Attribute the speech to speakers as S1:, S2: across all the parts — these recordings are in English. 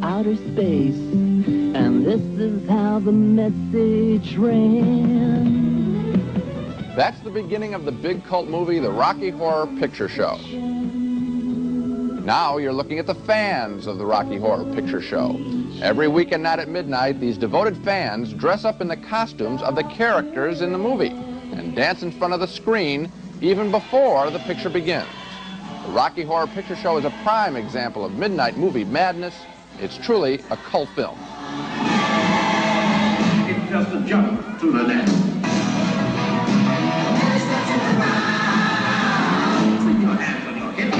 S1: outer space, and this is how the message ran.
S2: That's the beginning of the big cult movie, The Rocky Horror Picture Show. Now you're looking at the fans of the Rocky Horror Picture Show. Every weekend night at midnight, these devoted fans dress up in the costumes of the characters in the movie and dance in front of the screen even before the picture begins. The Rocky Horror Picture Show is a prime example of midnight movie madness. It's truly a cult film.
S3: It's just a jump to the net. With your hands on your hips.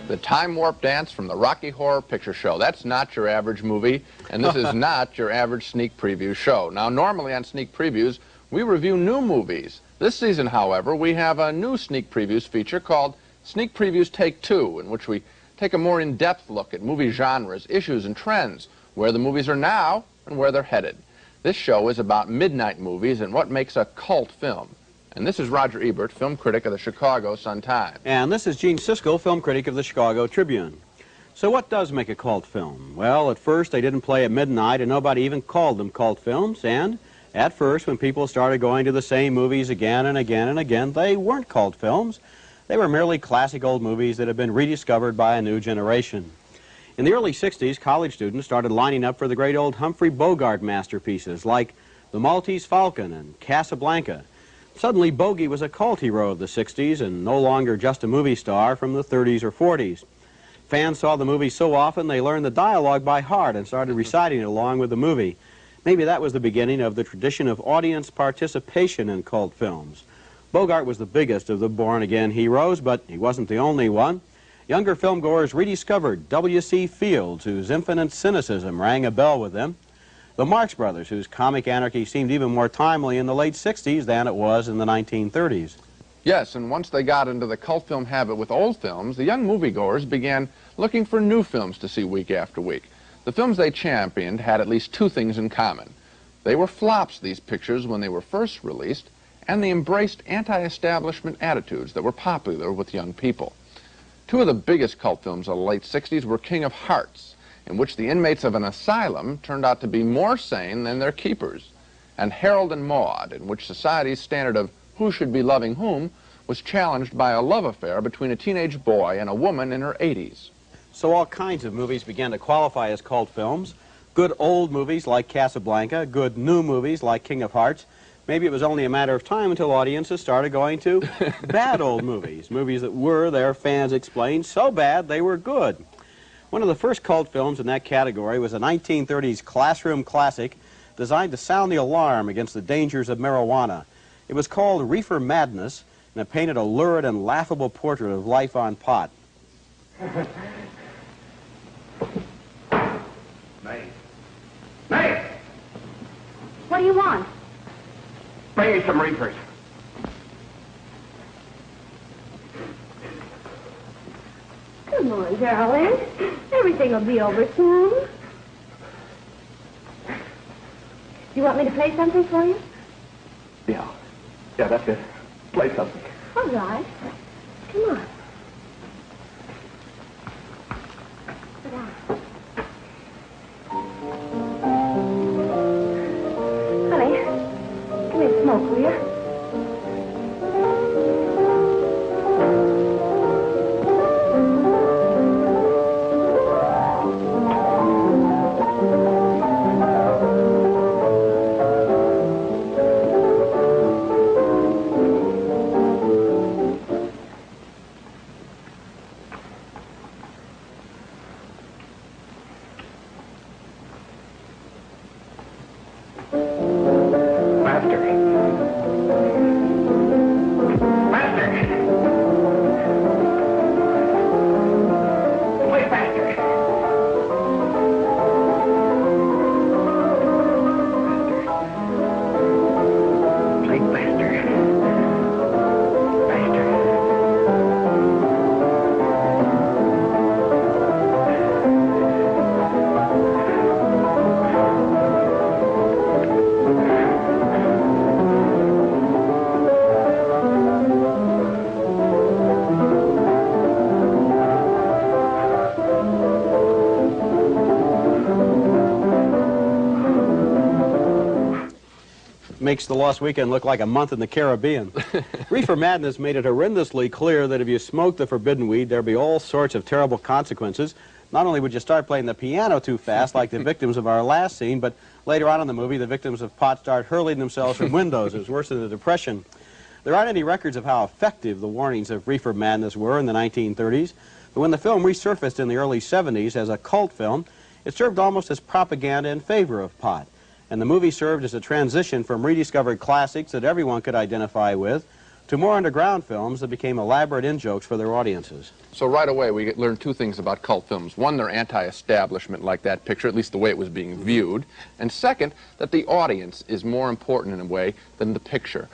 S2: The Time Warp Dance from the Rocky Horror Picture Show. That's not your average movie, and this is not your average sneak preview show. Now, normally on sneak previews, we review new movies. This season, however, we have a new sneak previews feature called Sneak Previews Take Two, in which we take a more in-depth look at movie genres, issues, and trends, where the movies are now and where they're headed. This show is about midnight movies and what makes a cult film. And this is Roger Ebert, film critic of the Chicago Sun-Times.
S4: And this is Gene Siskel, film critic of the Chicago Tribune. So what does make a cult film? Well, at first they didn't play at midnight and nobody even called them cult films. And at first, when people started going to the same movies again and again and again, they weren't cult films. They were merely classic old movies that had been rediscovered by a new generation. In the early 60s, college students started lining up for the great old Humphrey Bogart masterpieces like The Maltese Falcon and Casablanca. Suddenly, Bogey was a cult hero of the 60s and no longer just a movie star from the 30s or 40s. Fans saw the movie so often they learned the dialogue by heart and started reciting it along with the movie. Maybe that was the beginning of the tradition of audience participation in cult films. Bogart was the biggest of the born-again heroes, but he wasn't the only one. Younger filmgoers rediscovered W.C. Fields, whose infinite cynicism rang a bell with them. The Marx Brothers, whose comic anarchy seemed even more timely in the late 60s than it was in the 1930s.
S2: Yes, and once they got into the cult film habit with old films, the young moviegoers began looking for new films to see week after week. The films they championed had at least two things in common. They were flops, these pictures, when they were first released, and they embraced anti-establishment attitudes that were popular with young people. Two of the biggest cult films of the late 60s were King of Hearts, in which the inmates of an asylum turned out to be more sane than their keepers, and Harold and Maude, in which society's standard of who should be loving whom was challenged by a love affair between a teenage boy and a woman in her 80s.
S4: So all kinds of movies began to qualify as cult films. Good old movies like Casablanca, good new movies like King of Hearts. Maybe it was only a matter of time until audiences started going to bad old movies, movies that were, their fans explained, so bad they were good. One of the first cult films in that category was a 1930s classroom classic designed to sound the alarm against the dangers of marijuana. It was called Reefer Madness, and it painted a lurid and laughable portrait of life on pot.
S3: May!
S5: What do you want?
S3: Bring me some reefers.
S5: Come on, darling. Everything will be over soon. You want me to play something for you?
S3: Yeah, that's it. Play something.
S5: All right. Come on. Sit down. Honey, give me a smoke, will you?
S4: makes the Lost Weekend look like a month in the Caribbean. Reefer Madness made it horrendously clear that if you smoked the forbidden weed, there'd be all sorts of terrible consequences. Not only would you start playing the piano too fast, like the victims of our last scene, but later on in the movie, the victims of pot start hurling themselves from windows. It was worse than the Depression. There aren't any records of how effective the warnings of Reefer Madness were in the 1930s, but when the film resurfaced in the early 70s as a cult film, it served almost as propaganda in favor of pot. And the movie served as a transition from rediscovered classics that everyone could identify with to more underground films that became elaborate in-jokes for their audiences.
S2: So right away we learned two things about cult films. One, they're anti-establishment, like that picture, at least the way it was being viewed. And second, that the audience is more important in a way than the picture.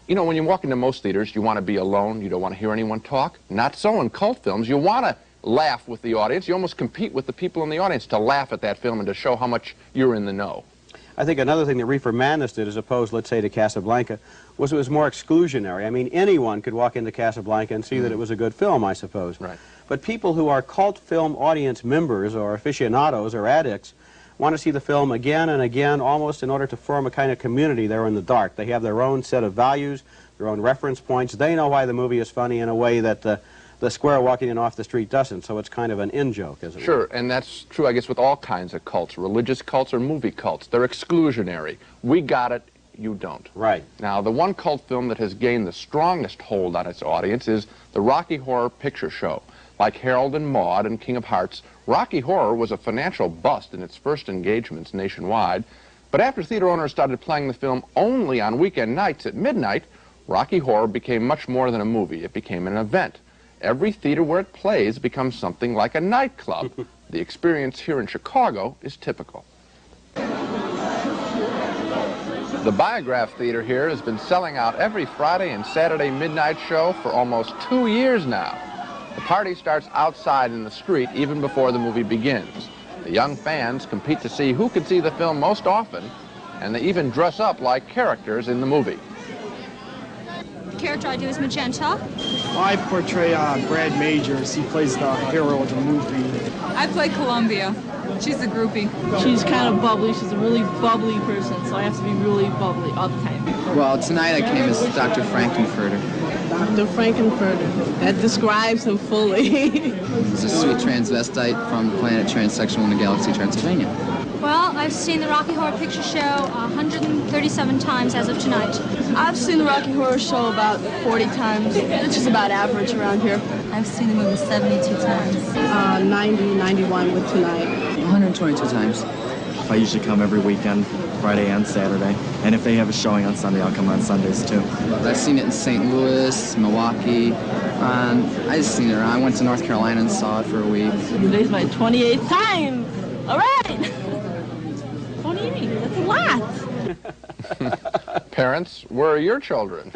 S2: You know, when you walk into most theaters, you want to be alone. You don't want to hear anyone talk. Not so in cult films. You want to laugh with the audience. You almost compete with the people in the audience to laugh at that film and to show how much you're in the know.
S4: I think another thing that Reefer Madness did, as opposed, let's say, to Casablanca, was it was more exclusionary. I mean, anyone could walk into Casablanca and see that it was a good film, I suppose.
S2: Right.
S4: But people who are cult film audience members or aficionados or addicts want to see the film again and again, almost in order to form a kind of community there in the dark. They have their own set of values, their own reference points. They know why the movie is funny in a way that the square walking in off the street doesn't, so it's kind of an in-joke, as it were.
S2: Sure, and that's true, I guess, with all kinds of cults, religious cults or movie cults. They're exclusionary. We got it, you don't.
S4: Right.
S2: Now, the one cult film that has gained the strongest hold on its audience is the Rocky Horror Picture Show. Like Harold and Maude and King of Hearts, Rocky Horror was a financial bust in its first engagements nationwide, but after theater owners started playing the film only on weekend nights at midnight, Rocky Horror became much more than a movie. It became an event. Every theater where it plays becomes something like a nightclub. The experience here in Chicago is typical. The Biograph Theater here has been selling out every Friday and Saturday midnight show for almost 2 years now. The party starts outside in the street even before the movie begins. The young fans compete to see who can see the film most often, and they even dress up like characters in the movie.
S6: The character I do is Magenta.
S7: I portray Brad Majors. He plays the hero of the movie.
S8: I play Columbia. She's the groupie.
S9: She's kind of bubbly. She's a really bubbly person, so I have to be really bubbly all the time.
S10: Well, tonight I came as Dr. Frankenfurter.
S9: Dr. Frankenfurter. That describes him fully.
S10: He's a sweet transvestite from the planet Transsexual in the galaxy Transylvania.
S6: Well, I've seen the Rocky Horror Picture Show 137 times as of tonight.
S9: I've seen the Rocky Horror Show about 40 times, which is about average around here.
S8: I've seen the movie 72 times.
S9: 90, 91 with tonight.
S10: 122 times.
S11: I usually come every weekend, Friday and Saturday. And if they have a showing on Sunday, I'll come on Sundays too.
S10: I've seen it in St. Louis, Milwaukee. I just seen it around. I went to North Carolina and saw it for a week.
S9: Today's my 28th time. All right. 28, that's a lot.
S2: Parents, where are your children?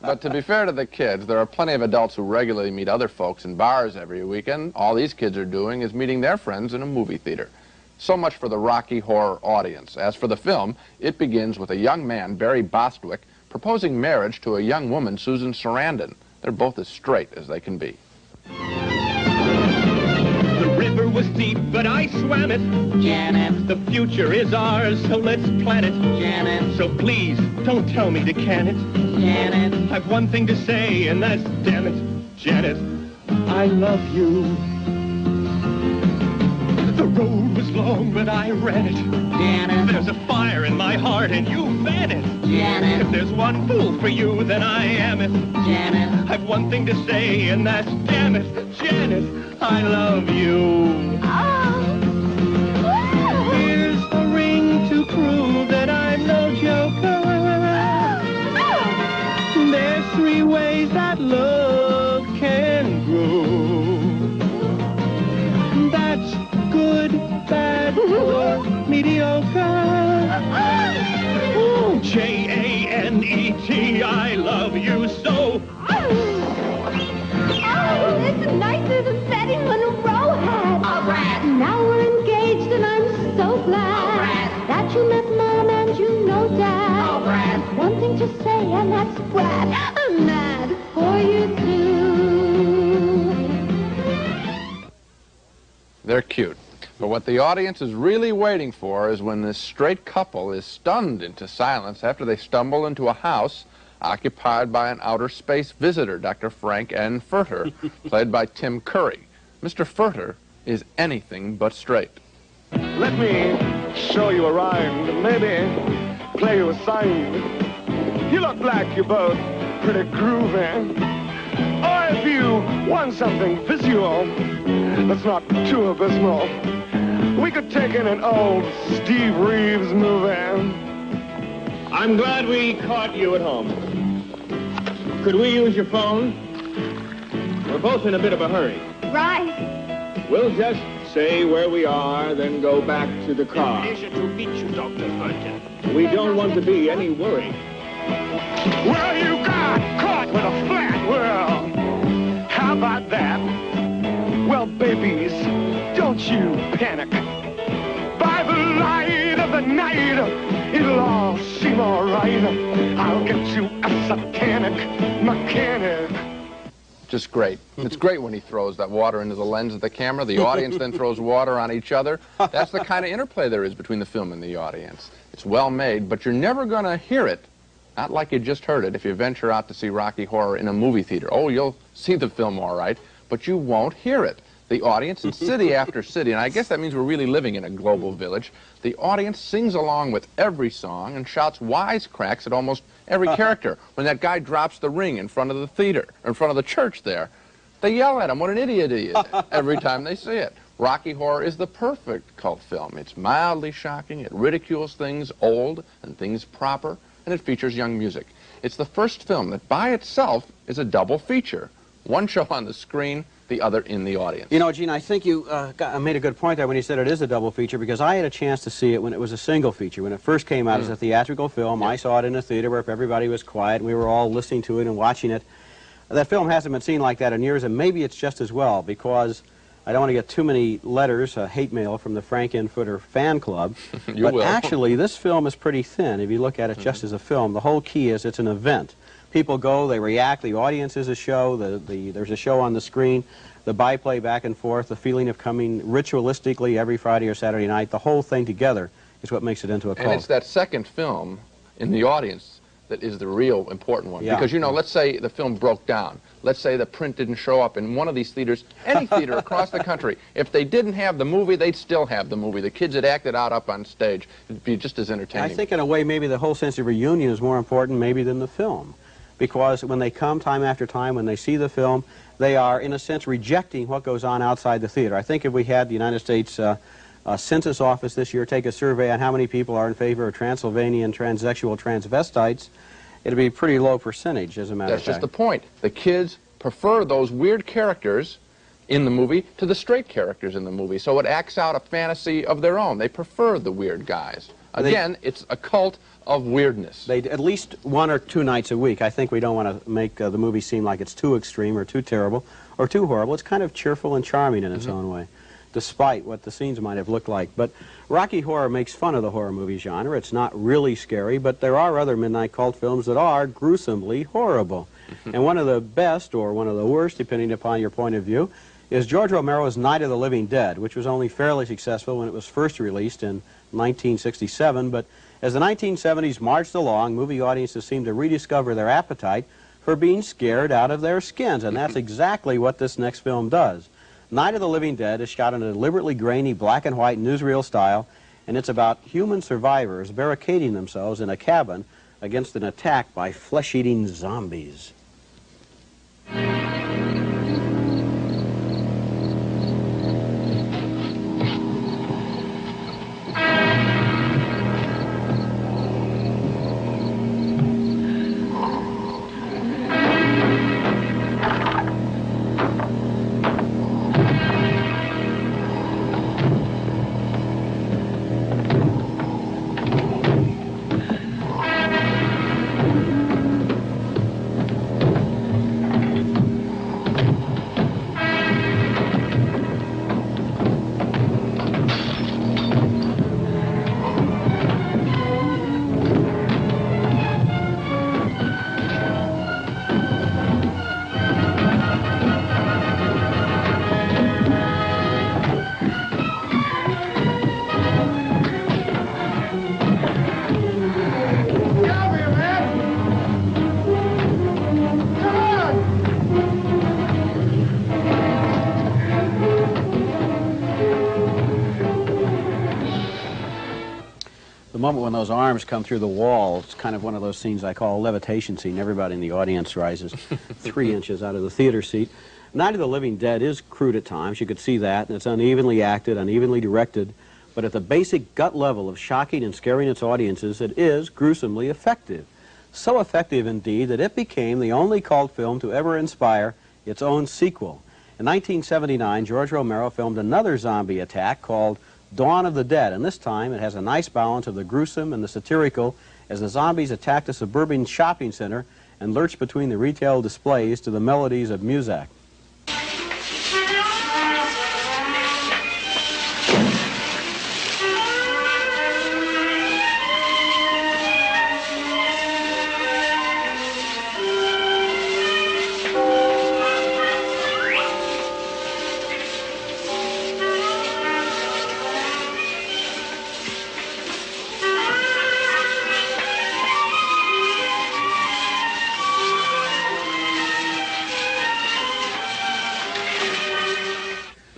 S2: But to be fair to the kids, there are plenty of adults who regularly meet other folks in bars every weekend. All these kids are doing is meeting their friends in a movie theater. So much for the Rocky Horror audience. As for the film, it begins with a young man, Barry Bostwick, proposing marriage to a young woman, Susan Sarandon. They're both as straight as they can be.
S12: The river was deep, but I swam it. Janet. The future is ours, so let's plan it. Janet. So please, don't tell me to can it. Janet. I've one thing to say, and that's damn it, Janet, I love you. The road was long, but I ran it. Janet. There's a fire in my heart, and you fan it. Janet. If there's one fool for you, then I am it. Janet. I've one thing to say, and that's damn it, Janet, I love you. Here's a ring to prove that I'm no joker. There's 3 ways that love can grow. That's good, bad, or mediocre. Janet, I love you so.
S5: Oh, it's nicer than Betty Monroe had. A rat. Now we're engaged and I'm so glad that you met Mom and you know Dad. Brad. One thing to say and that's Brad. I'm mad for you too.
S2: They're cute. But what the audience is really waiting for is when this straight couple is stunned into silence after they stumble into a house occupied by an outer space visitor, Dr. Frank N. Furter, played by Tim Curry. Mr. Furter is anything but straight.
S13: Let me show you a rhyme, maybe play you a sign. You look like you're both pretty groovy. Or if you want something visual that's not too abysmal, we could take in an old Steve Reeves movie.
S14: I'm glad we caught you at home. Could we use your phone? We're both in a bit of a hurry.
S5: Right.
S14: We'll just say where we are, then go back to the car.
S3: Pleasure to meet you, Dr. Furter.
S14: We don't want to be any worry.
S13: Well, you got caught with a flat world. How about that? Well, babies, don't you panic. By the light of the night, it'll all seem all right. I'll get you a satanic mechanic.
S2: Just great. It's great when he throws that water into the lens of the camera. The audience then throws water on each other. That's the kind of interplay there is between the film and the audience. It's well made, but you're never going to hear it, not like you just heard it, if you venture out to see Rocky Horror in a movie theater. Oh, you'll see the film all right, but you won't hear it. The audience in city after city, and I guess that means we're really living in a global village, the audience sings along with every song and shouts wisecracks at almost every character. When that guy drops the ring in front of the theater, in front of the church there, they yell at him, what an idiot he is, every time they see it. Rocky Horror is the perfect cult film. It's mildly shocking, it ridicules things old and things proper, and it features young music. It's the first film that by itself is a double feature. One show on the screen, the other in the audience.
S4: You know, Gene, I think you made a good point there when you said it is a double feature, because I had a chance to see it when it was a single feature. When it first came out as a theatrical film, I saw it in a theater where everybody was quiet and we were all listening to it and watching it. That film hasn't been seen like that in years, and maybe it's just as well, because I don't want to get too many letters, hate mail from the Frank N. Furter fan club. But
S2: will.
S4: Actually, this film is pretty thin. If you look at it just as a film, the whole key is it's an event. People go, they react, the audience is a show, there's a show on the screen, the byplay back and forth, the feeling of coming ritualistically every Friday or Saturday night, the whole thing together is what makes it into a cult.
S2: And it's that second film in the audience that is the real important one.
S4: Yeah.
S2: Because, you know, let's say the film broke down. Let's say the print didn't show up in one of these theaters, any theater across the country. If they didn't have the movie, they'd still have the movie. The kids had acted out up on stage. It'd be just as entertaining.
S4: I think in a way maybe the whole sense of reunion is more important maybe than the film. Because when they come time after time, when they see the film, they are, in a sense, rejecting what goes on outside the theater. I think if we had the United States Census Office this year take a survey on how many people are in favor of Transylvanian transsexual transvestites, it'd be a pretty low percentage, as a matter of fact.
S2: That's just the point. The kids prefer those weird characters in the movie to the straight characters in the movie, so it acts out a fantasy of their own. They prefer the weird guys. Again, it's a cult of weirdness.
S4: They at least 1 or 2 nights a week. I think we don't want to make the movie seem like it's too extreme or too terrible or too horrible. It's kind of cheerful and charming in its own way, despite what the scenes might have looked like. But Rocky Horror makes fun of the horror movie genre. It's not really scary, but there are other midnight cult films that are gruesomely horrible. And one of the best, or one of the worst, depending upon your point of view, is George Romero's Night of the Living Dead, which was only fairly successful when it was first released in 1967, but as the 1970s marched along, movie audiences seemed to rediscover their appetite for being scared out of their skins, and that's exactly what this next film does. Night of the Living Dead is shot in a deliberately grainy black and white newsreel style, and it's about human survivors barricading themselves in a cabin against an attack by flesh-eating zombies. The moment when those arms come through the wall, it's kind of one of those scenes I call a levitation scene. Everybody in the audience rises 3 inches out of the theater seat. Night of the Living Dead is crude at times. You could see that, and it's unevenly acted, unevenly directed. But at the basic gut level of shocking and scaring its audiences, it is gruesomely effective. So effective, indeed, that it became the only cult film to ever inspire its own sequel. In 1979, George Romero filmed another zombie attack called Dawn of the Dead, and this time it has a nice balance of the gruesome and the satirical as the zombies attacked a suburban shopping center and lurched between the retail displays to the melodies of Muzak.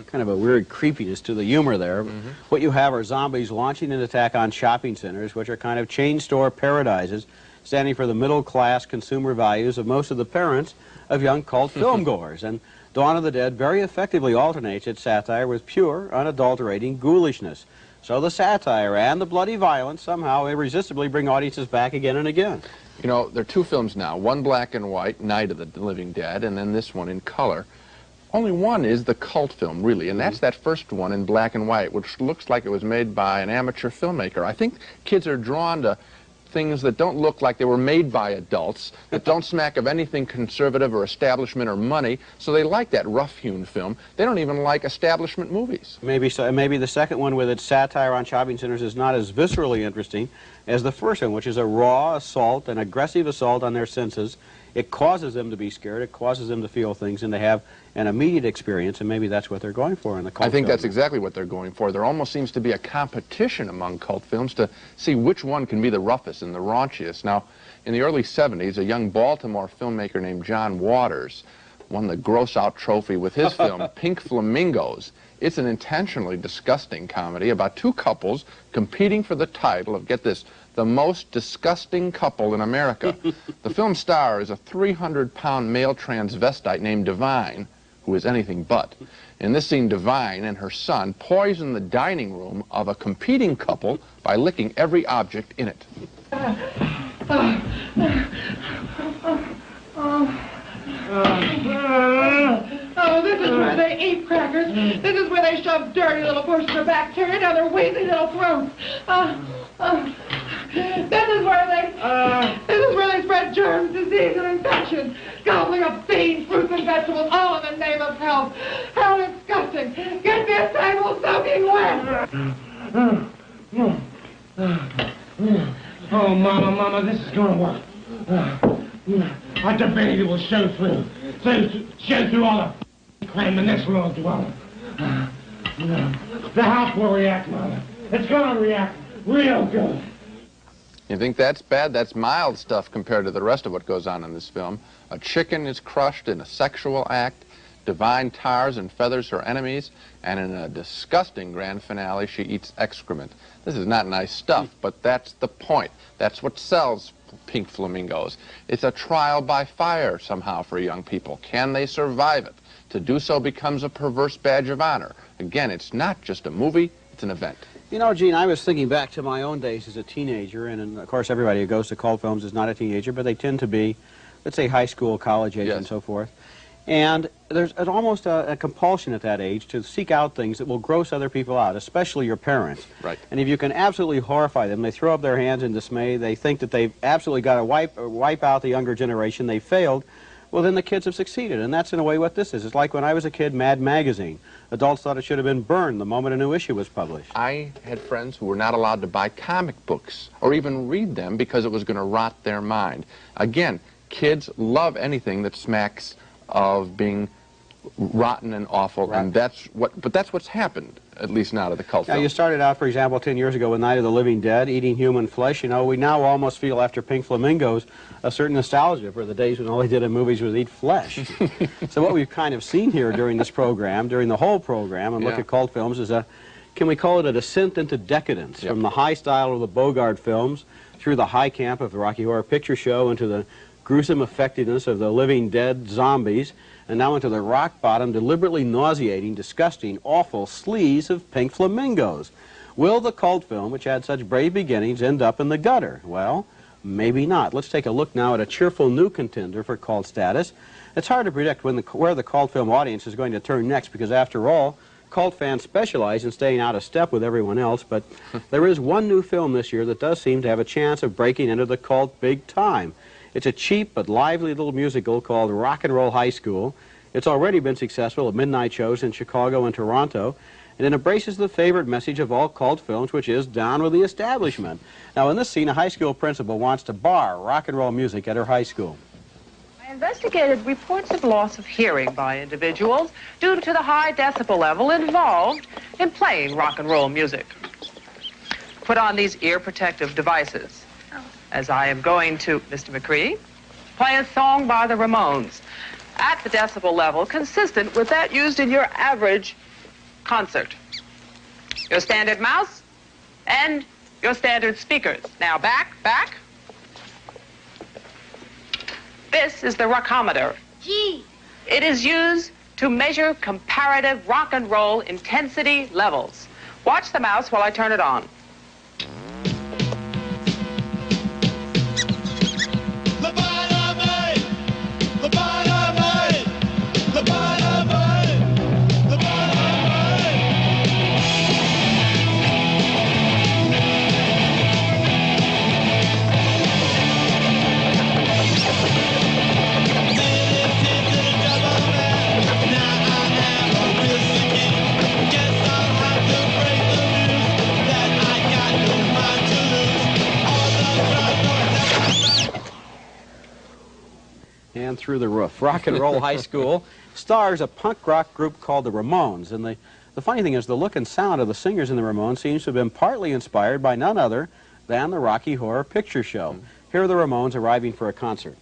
S4: Kind of a weird creepiness to the humor there. What you have are zombies launching an attack on shopping centers, which are kind of chain store paradises, standing for the middle-class consumer values of most of the parents of young cult film goers. And Dawn of the Dead very effectively alternates its satire with pure, unadulterating ghoulishness. So the satire and the bloody violence somehow irresistibly bring audiences back again and again.
S2: You know, there are two films now, one black and white, Night of the Living Dead, and then this one in color. Only one is the cult film, really, and that's that first one in black and white, which looks like it was made by an amateur filmmaker. I think kids are drawn to things that don't look like they were made by adults, that don't smack of anything conservative or establishment or money, so they like that rough-hewn film. They don't even like establishment movies.
S4: Maybe so. Maybe the second one with its satire on shopping centers is not as viscerally interesting as the first one, which is a raw assault, an aggressive assault on their senses. It causes them to be scared, it causes them to feel things, and to have an immediate experience, and maybe that's what they're going for in the cult
S2: I think
S4: film.
S2: that's exactly what they're going for. There almost seems to be a competition among cult films to see which one can be the roughest and the raunchiest. Now, in the early 70s, a young Baltimore filmmaker named John Waters won the Gross Out Trophy with his film Pink Flamingos. It's an intentionally disgusting comedy about two couples competing for the title of, get this, the most disgusting couple in America. The film star is a 300-pound male transvestite named Divine, who is anything but. In this scene, Divine and her son poison the dining room of a competing couple by licking every object in it.
S15: Oh, this is where they eat crackers. This is where they shove dirty little portions of bacteria down their wheezy little throats. This is where they spread germs, disease, and infection, gobbling up beans, fruits, and vegetables, all in the name of health. How disgusting! Get me a table soaking wet.
S16: Oh, Mama, this is gonna work. I debated it will show through all the claim in this world dwelling. The house will react, Mama. It's gonna react real good.
S2: You think that's bad? That's mild stuff compared to the rest of what goes on in this film. A chicken is crushed in a sexual act. Divine tars and feathers her enemies. And in a disgusting grand finale, she eats excrement. This is not nice stuff, but that's the point. That's what sells Pink Flamingos. It's a trial by fire somehow for young people. Can they survive it? To do so becomes a perverse badge of honor. Again, it's not just a movie, it's an event.
S4: You know, Gene, I was thinking back to my own days as a teenager, and of course everybody who goes to cult films is not a teenager, but they tend to be, let's say, high school, college age, and so forth. And there's almost a compulsion at that age to seek out things that will gross other people out, especially your parents.
S2: Right.
S4: And if you can absolutely horrify them, they throw up their hands in dismay, they think that they've absolutely got to wipe out the younger generation, they failed, well, then the kids have succeeded. And that's in a way what this is. It's like when I was a kid, Mad Magazine. Adults thought it should have been burned the moment a new issue was published.
S2: I had friends who were not allowed to buy comic books or even read them because it was going to rot their mind. Again, kids love anything that smacks of being rotten and awful, and that's what's happened, at least now to the cult
S4: Now,
S2: film.
S4: you started out, for example, 10 years ago with Night of the Living Dead, eating human flesh. You know, we now almost feel, after Pink Flamingos, a certain nostalgia for the days when all they did in movies was eat flesh. So what we've kind of seen here during this program, during the whole program, and look at cult films, is a can we call it a descent into decadence from the high style of the Bogart films through the high camp of the Rocky Horror Picture Show into the gruesome effectiveness of the Living Dead zombies, and now into the rock-bottom, deliberately nauseating, disgusting, awful sleaze of Pink Flamingos. Will the cult film, which had such brave beginnings, end up in the gutter? Well, maybe not. Let's take a look now at a cheerful new contender for cult status. It's hard to predict where the cult film audience is going to turn next, because after all, cult fans specialize in staying out of step with everyone else, but there is one new film this year that does seem to have a chance of breaking into the cult big time. It's a cheap but lively little musical called Rock and Roll High School. It's already been successful at midnight shows in Chicago and Toronto, and it embraces the favorite message of all cult films, which is down with the establishment. Now, in this scene, a high school principal wants to bar rock and roll music at her high school.
S17: I investigated reports of loss of hearing by individuals due to the high decibel level involved in playing rock and roll music. Put on these ear protective devices, as I am going to, Mr. McCree, play a song by the Ramones at the decibel level consistent with that used in your average concert. Your standard mouse and your standard speakers. Now back. This is the rockometer.
S5: Gee.
S17: It is used to measure comparative rock and roll intensity levels. Watch the mouse while I turn it on.
S4: And through the roof. Rock and Roll High School stars a punk rock group called the Ramones. And the funny thing is, the look and sound of the singers in the Ramones seems to have been partly inspired by none other than the Rocky Horror Picture Show. Here are the Ramones arriving for a concert.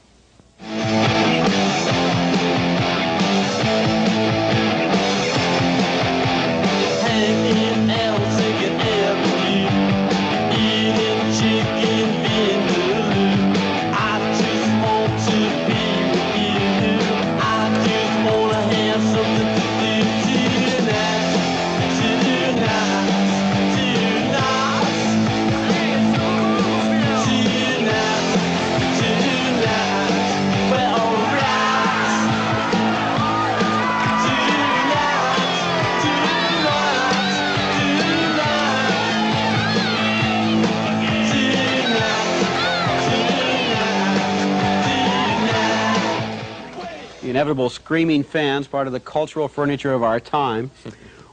S4: Inevitable screaming fans, part of the cultural furniture of our time.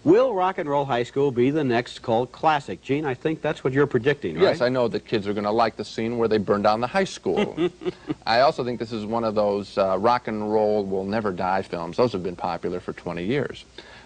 S4: Will Rock and Roll High School be the next cult classic? Gene, I think that's what you're predicting, right?
S2: Yes, I know that kids are going to like the scene where they burn down the high school. I also think this is one of those rock and roll will never die films. Those have been popular for 20 years.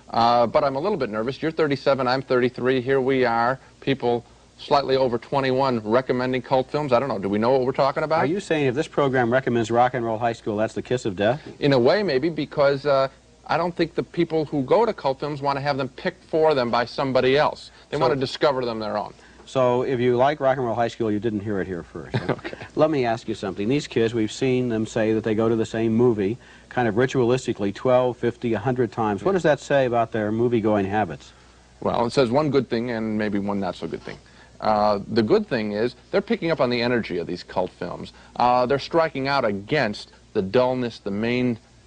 S2: But I'm a little bit nervous. You're 37, I'm 33. Here we are, people slightly over 21 recommending cult films. I don't know, do we know what we're talking about?
S4: Are you saying if this program recommends Rock and Roll High School, that's the kiss of death?
S2: In a way, maybe, because I don't think the people who go to cult films want to have them picked for them by somebody else. They want to discover them their own.
S4: So if you like Rock and Roll High School, you didn't hear it here first. Huh?
S2: Okay.
S4: Let me ask you something. These kids, we've seen them say that they go to the same movie kind of ritualistically 12, 50, 100 times. What does that say about their movie-going habits?
S2: Well, it says one good thing and maybe one not-so-good thing. The good thing is they're picking up on the energy of these cult films. They're striking out against the dullness,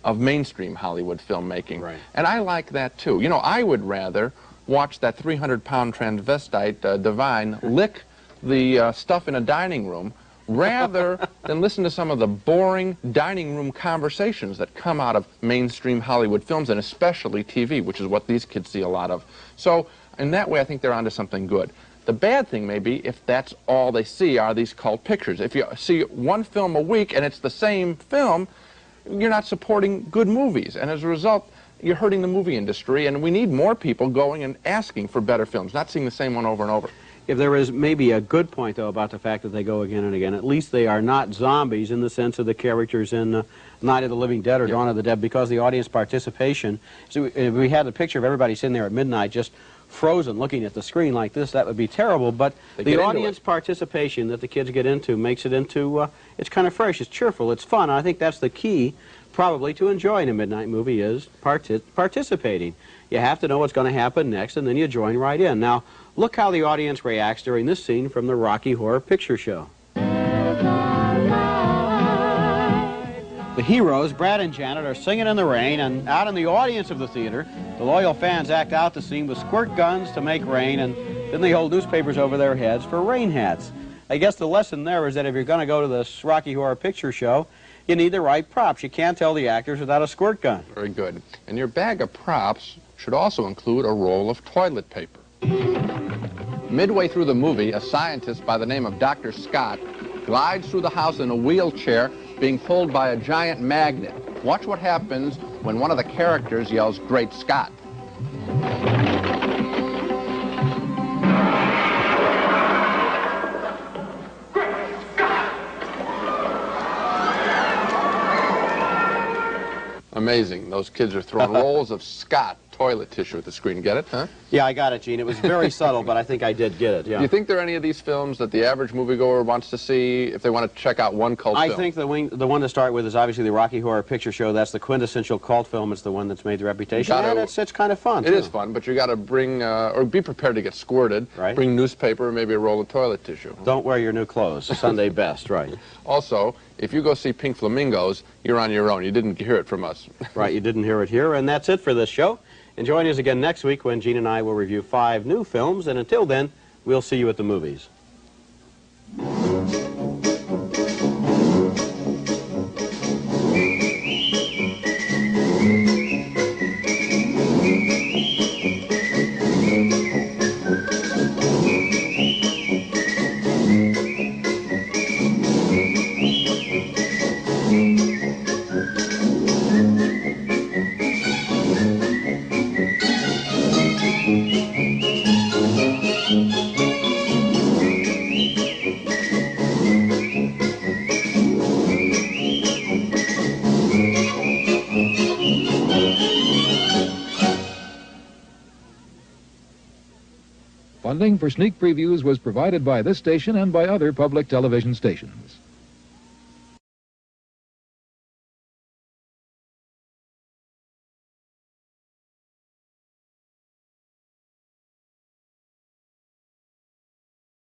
S2: of mainstream Hollywood filmmaking.
S4: Right.
S2: And I like that too. You know, I would rather watch that 300-pound transvestite, Divine, lick the stuff in a dining room rather than listen to some of the boring dining room conversations that come out of mainstream Hollywood films, and especially TV, which is what these kids see a lot of. So in that way, I think they're onto something good. The bad thing may be if that's all they see are these cult pictures. If you see one film a week and it's the same film, you're not supporting good movies. And as a result, you're hurting the movie industry, and we need more people going and asking for better films, not seeing the same one over and over.
S4: If there is maybe a good point, though, about the fact that they go again and again, at least they are not zombies in the sense of the characters in Night of the Living Dead or Dawn of the Dead, because the audience participation. So we had the picture of everybody sitting there at midnight just frozen looking at the screen like this, that would be terrible. But the audience participation that the kids get into makes it into, it's kind of fresh, it's cheerful, it's fun. I think that's the key probably to enjoying a midnight movie is participating. You have to know what's going to happen next, and then you join right in. Now, look how the audience reacts during this scene from the Rocky Horror Picture Show. The heroes, Brad and Janet, are singing in the rain, and out in the audience of the theater, the loyal fans act out the scene with squirt guns to make rain, and then they hold newspapers over their heads for rain hats. I guess the lesson there is that if you're going to go to this Rocky Horror Picture Show, you need the right props. You can't tell the actors without a squirt gun.
S2: Very good. And your bag of props should also include a roll of toilet paper. Midway through the movie, a scientist by the name of Dr. Scott glides through the house in a wheelchair being pulled by a giant magnet. Watch what happens when one of the characters yells, "Great Scott." Amazing. Those kids are throwing rolls of Scott toilet tissue at the screen. Get it, huh?
S4: Yeah, I got it, Gene. It was very subtle, but I think I did get it, yeah.
S2: Do you think there are any of these films that the average moviegoer wants to see if they want to check out one cult film?
S4: I think the one to start with is obviously the Rocky Horror Picture Show. That's the quintessential cult film. It's the one that's made the reputation, and it's kind of fun,
S2: It is fun, but you got to bring, or be prepared to get squirted.
S4: Right.
S2: Bring newspaper, maybe a roll of toilet tissue.
S4: Don't wear your new clothes. Sunday best, right.
S2: Also, if you go see Pink Flamingos, you're on your own. You didn't hear it from us.
S4: Right, you didn't hear it here, and that's it for this show. And join us again next week when Gene and I will review 5 new films, and until then, we'll see you at the movies.
S18: Funding for sneak previews was provided by this station and by other public television stations.